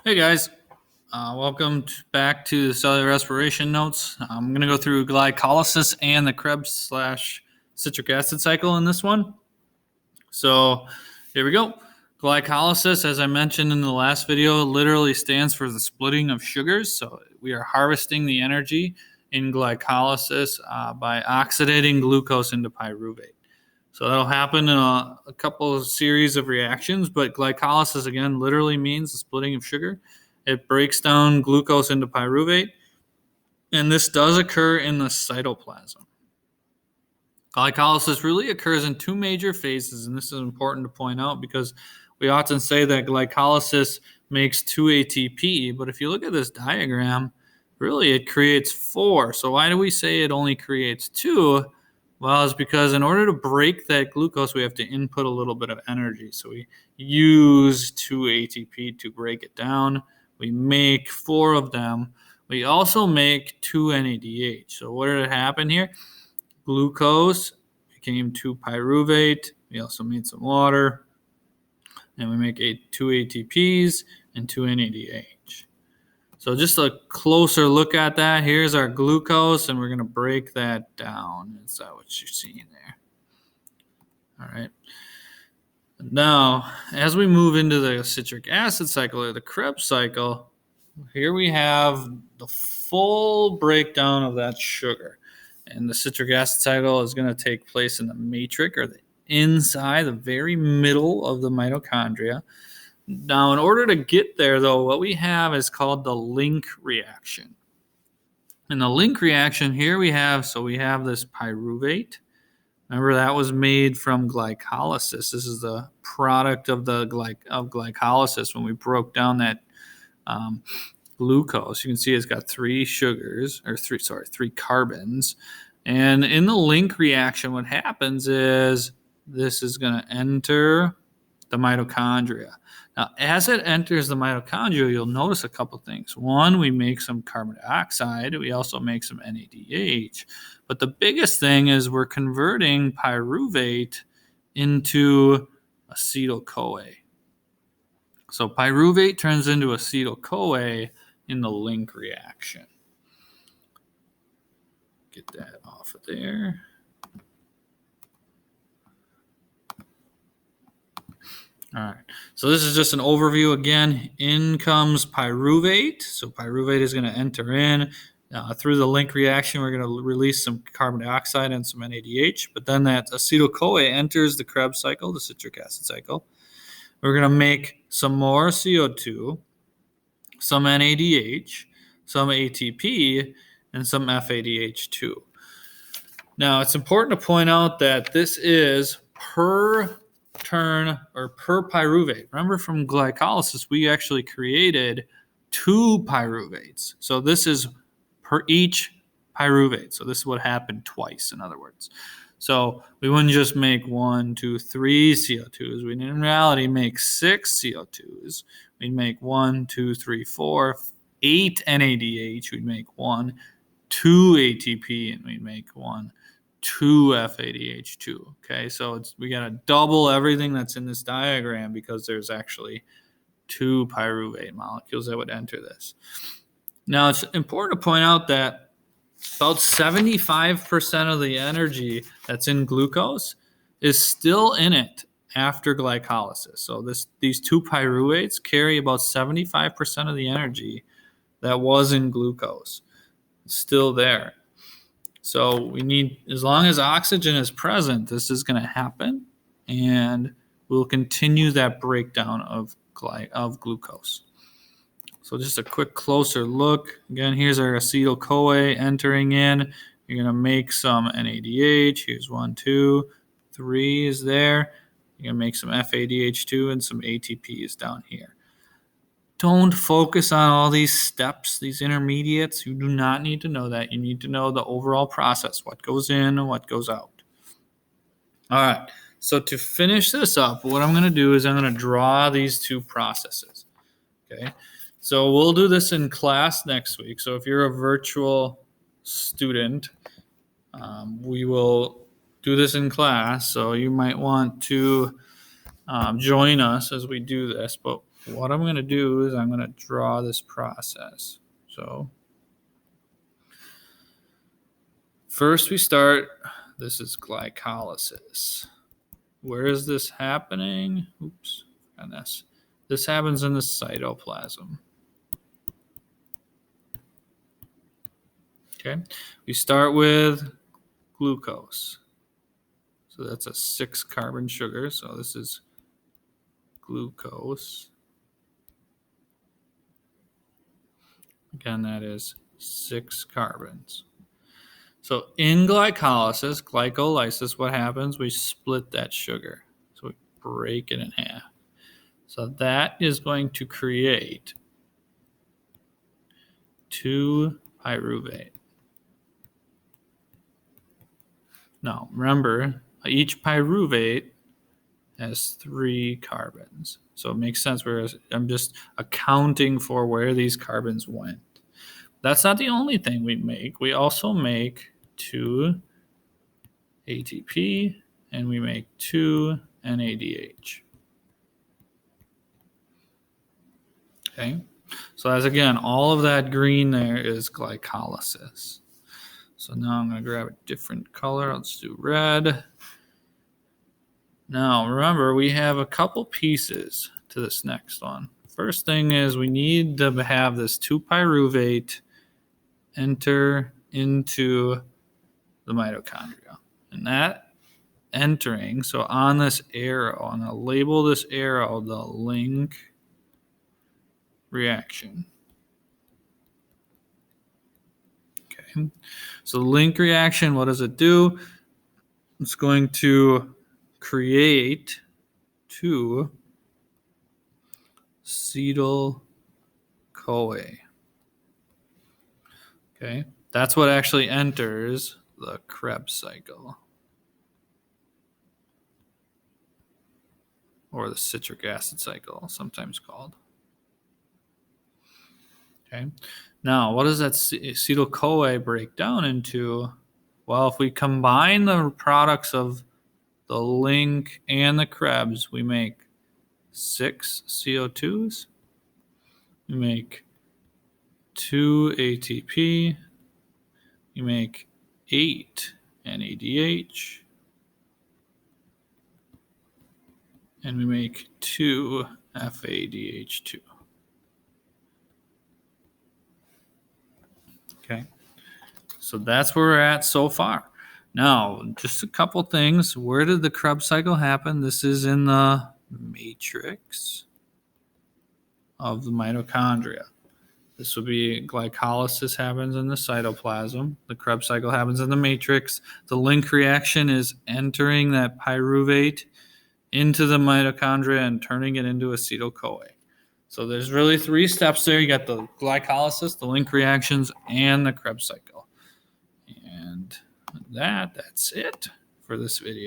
Hey guys, welcome back to the cellular respiration notes. I'm going to go through glycolysis and the Krebs slash citric acid cycle in this one. So here we go. Glycolysis, as I mentioned in the last video, literally stands for the splitting of sugars. So we are harvesting the energy in glycolysis by oxidating glucose into pyruvate. So that'll happen in a couple of series of reactions, but glycolysis, again, literally means the splitting of sugar. It breaks down glucose into pyruvate, and this does occur in the cytoplasm. Glycolysis really occurs in two major phases, and this is important to point out because we often say that glycolysis makes 2 ATP, but if you look at this diagram, really it creates 4. So why do we say it only creates 2? Well, it's because in order to break that glucose, we have to input a little bit of energy. So we use 2 ATP to break it down. We make 4 of them. We also make 2 NADH. So what did happen here? Glucose became 2 pyruvate. We also made some water. And we make 2 ATPs and 2 NADH. So just a closer look at that. Here's our glucose, and we're going to break that down. Is that what you're seeing there? All right. Now, as we move into the citric acid cycle or the Krebs cycle, here we have the full breakdown of that sugar. And the citric acid cycle is going to take place in the matrix, or the inside, the very middle of the mitochondria. Now, in order to get there, though, what we have is called the link reaction. In the link reaction, here we have this pyruvate. Remember, that was made from glycolysis. This is the product of glycolysis when we broke down that glucose. You can see it's got 3 carbons. And in the link reaction, what happens is this is going to enter the mitochondria. Now, as it enters the mitochondria, you'll notice a couple things. One, we make some carbon dioxide. We also make some NADH. But the biggest thing is we're converting pyruvate into acetyl-CoA. So pyruvate turns into acetyl-CoA in the link reaction. Get that off of there. All right, so this is just an overview. Again, in comes pyruvate. So pyruvate is going to enter in. Through the link reaction, we're going to release some carbon dioxide and some NADH. But then that acetyl-CoA enters the Krebs cycle, the citric acid cycle. We're going to make some more CO2, some NADH, some ATP, and some FADH2. Now, it's important to point out that this is per turn or per pyruvate. Remember, from glycolysis, we actually created 2 pyruvates. So this is per each pyruvate. So this is what happened twice, in other words. So we wouldn't just make 1, 2, 3 CO2s. We'd in reality make 6 CO2s. We'd make 1, 2, 3, 4, 8 NADH. We'd make 1, 2 ATP, and we'd make 1, 2 FADH2. Okay, so we got to double everything that's in this diagram because there's actually 2 pyruvate molecules that would enter this. Now, it's important to point out that about 75% of the energy that's in glucose is still in it after glycolysis. So these 2 pyruvates carry about 75% of the energy that was in glucose. It's still there. So we need, as long as oxygen is present, this is going to happen, and we'll continue that breakdown of glucose. So just a quick closer look. Again, here's our acetyl-CoA entering in. You're going to make some NADH. Here's 1, 2, 3 is there. You're going to make some FADH2 and some ATPs down here. Don't focus on all these steps, these intermediates. You do not need to know that. You need to know the overall process, what goes in and what goes out. All right, so to finish this up, what I'm going to do is I'm going to draw these 2 processes. Okay, so we'll do this in class next week. So if you're a virtual student, we will do this in class. So you might want to join us as we do this, but what I'm going to do is I'm going to draw this process. So first we start, this is glycolysis. Where is this happening? Oops, and this happens in the cytoplasm. Okay, we start with glucose. So that's a 6-carbon sugar. So this is glucose. Again, that is 6 carbons. So in glycolysis, what happens? We split that sugar. So we break it in half. So that is going to create 2-pyruvate. Now, remember, each pyruvate has 3 carbons. So it makes sense where I'm just accounting for where these carbons went. That's not the only thing we make. We also make 2 ATP and we make 2 NADH. Okay, so as again, all of that green there is glycolysis. So now I'm going to grab a different color. Let's do red. Now, remember, we have a couple pieces to this next one. First thing is we need to have this 2-pyruvate enter into the mitochondria. And that entering, so on this arrow, I'm going to label this arrow the link reaction. Okay, so the link reaction, what does it do? It's going to create 2 acetyl-CoA. Okay, that's what actually enters the Krebs cycle, or the citric acid cycle, sometimes called. Okay, now what does that acetyl-CoA break down into? Well, if we combine the products of the link and the Krebs, we make 6 CO2s, we make 2 ATP, you make 8 NADH, and we make 2 FADH2. Okay, so that's where we're at so far. Now, just a couple things. Where did the Krebs cycle happen? This is in the matrix of the mitochondria. This would be glycolysis happens in the cytoplasm. The Krebs cycle happens in the matrix. The link reaction is entering that pyruvate into the mitochondria and turning it into acetyl-CoA. So there's really 3 steps there. You got the glycolysis, the link reactions, and the Krebs cycle. And that's it for this video.